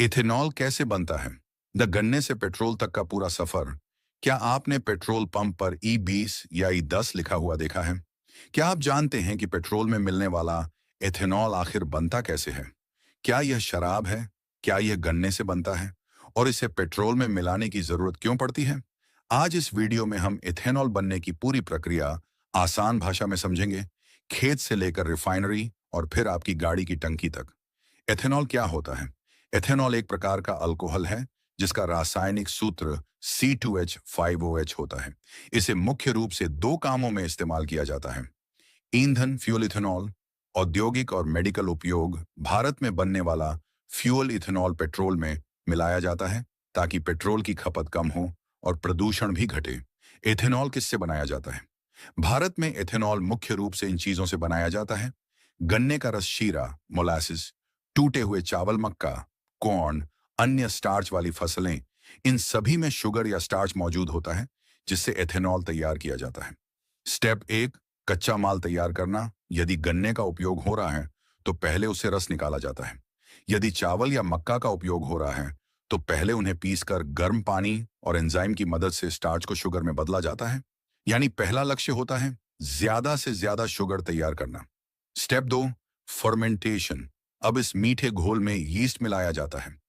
Ethanol कैसे बनता है? द गन्ने से पेट्रोल तक का पूरा सफर। क्या आपने पेट्रोल पंप पर E20 या E10 लिखा हुआ देखा है? क्या आप जानते हैं कि पेट्रोल में मिलने वाला इथेनॉल आखिर बनता कैसे है? क्या यह शराब है? क्या यह गन्ने से बनता है? और इसे पेट्रोल में मिलाने की जरूरत क्यों पड़ती है? आज इस वीडियो में हम इथेनॉल बनने की पूरी प्रक्रिया आसान भाषा में समझेंगे, खेत से लेकर रिफाइनरी और फिर आपकी गाड़ी की टंकी तक। एथेनॉल क्या होता है? एथेनॉल एक प्रकार का अल्कोहल है जिसका रासायनिक सूत्र C2H5OH होता है। इसे मुख्य रूप से दो कामों में इस्तेमाल किया जाता है। ईंधन फ्यूल इथेनॉल, औद्योगिक और मेडिकल उपयोग। भारत में बनने वाला फ्यूल इथेनॉल पेट्रोल में मिलाया जाता है ताकि पेट्रोल की खपत कम हो और प्रदूषण भी घटे। एथेनॉल किससे बनाया जाता है? भारत में एथेनॉल मुख्य रूप से इन चीजों से बनाया जाता है। गन्ने का रस शीरा, मोलासिस, टूटे हुए चावल मक्का, कॉर्न, अन्य स्टार्च वाली फसलें, इन सभी में शुगर या स्टार्च मौजूद होता है जिससे एथेनॉल तैयार किया जाता है। स्टेप 1, कच्चा माल तैयार करना। यदि गन्ने का उपयोग हो रहा है तो पहले उसे रस निकाला जाता है। यदि चावल या मक्का का उपयोग हो रहा है तो पहले उन्हें पीसकर गर्म पानी और एंजाइम की मदद से स्टार्च को शुगर में बदला जाता है। यानी पहला लक्ष्य होता है ज्यादा से ज्यादा शुगर तैयार करना। Step 2, fermentation. अब इस मीठे घोल में यीस्ट मिलाया जाता है।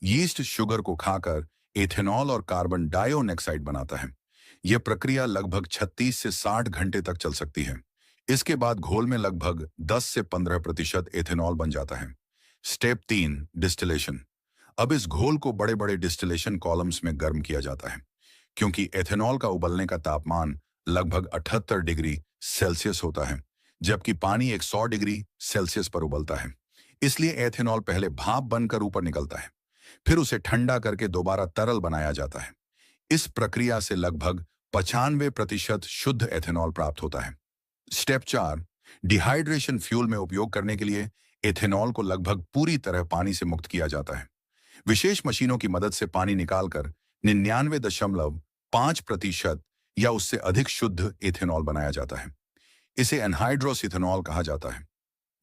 यीस्ट शुगर को खाकर एथेनॉल और कार्बन डाइऑक्साइड बनाता है। यह प्रक्रिया लगभग 36 से 60 घंटे तक चल सकती है। इसके बाद घोल में लगभग 10 से 15% एथेनॉल बन जाता है। Step 3, distillation. अब इस घोल को बड़े बड़े डिस्टिलेशन कॉलम्स में गर्म किया जाता है। क्योंकि एथेनॉल का उबलने का तापमान लगभग 78 डिग्री सेल्सियस होता है, जबकि पानी 100 डिग्री सेल्सियस पर उबलता है। इसलिए एथेनॉल पहले भाप बनकर ऊपर निकलता है, फिर उसे ठंडा करके दोबारा तरल बनाया जाता है। इस प्रक्रिया से लगभग 95% शुद्ध एथेनॉल प्राप्त होता है। Step 4, dehydration. फ्यूल में उपयोग करने के लिए एथेनॉल को लगभग पूरी तरह पानी से मुक्त किया जाता है। विशेष मशीनों की मदद से पानी निकालकर 99.5% या उससे अधिक शुद्ध एथेनॉल बनाया जाता है। इसे एनहाइड्रोस इथेनॉल कहा जाता है।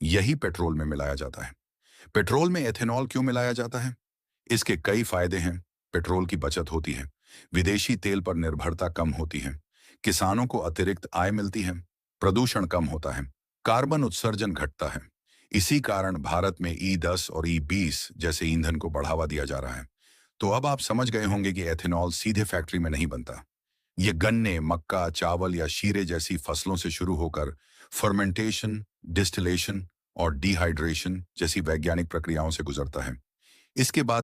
यही पेट्रोल में मिलाया जाता है। पेट्रोल में एथेनॉल क्यों मिलाया जाता है? इसके कई फायदे हैं। पेट्रोल की बचत होती है, विदेशी तेल पर निर्भरता कम होती है, किसानों को अतिरिक्त आय मिलती है, प्रदूषण कम होता है, कार्बन उत्सर्जन घटता है। इसी कारण भारत में E10 और E20 जैसे ईंधन को बढ़ावा दिया जा रहा है। तो अब आप समझ गए होंगे कि एथेनॉल सीधे फैक्ट्री में नहीं बनता। ये गन्ने, मक्का, चावल या शीरे जैसी फसलों से शुरू होकर फर्मेंटेशन, डिस्टिलेशन और डिहाइड्रेशन जैसी वैज्ञानिक प्रक्रियाओं से गुजरता है। इसके बाद